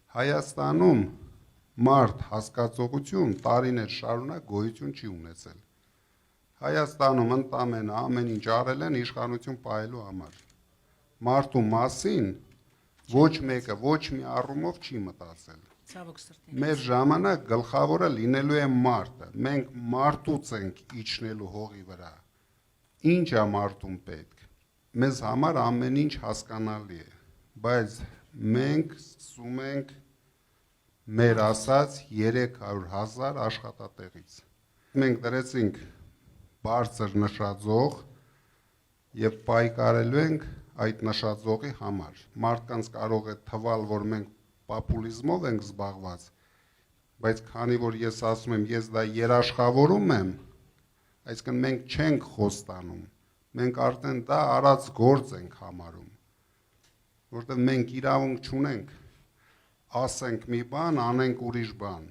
Հայաստանում մարդ հասկացողություն տարիներ շարունակ գոյություն չի ունեցել։ Հայաստանում ընդամենը ամեն ինչ արել են իշխանություն պահելու համար։ Մարդու մասին ոչ մեկը ոչ մի առումով չի մտածել։ Մեր ժամանակ գլխավորը լինելու է մարդը։ Մենք մարդուց ենք իջնելու հողի վրա։ Ինչ է մարդուն պետք։ Մեզ համար ամեն ինչ հասկանալի է, բայց մենք սկսում ենք մեր ասած 300,000 աշխատատեղից։ Մենք դրեցինք բարձր նշաձող եւ պայքարելու ենք այդ նշաձողի համար։ Մարդկանց կարող է թվալ, որ մենք պոպուլիզմով ենք զբաղված, բայց քանի որ ես ասում եմ, ես դա երաշխավորում եմ, այսինքն մենք չենք խոստանում, մենք արդեն դա արած գործ ենք համարում, որտեղ մենք իրավունք չունենք ասենք մի բան, անենք ուրիշ բան։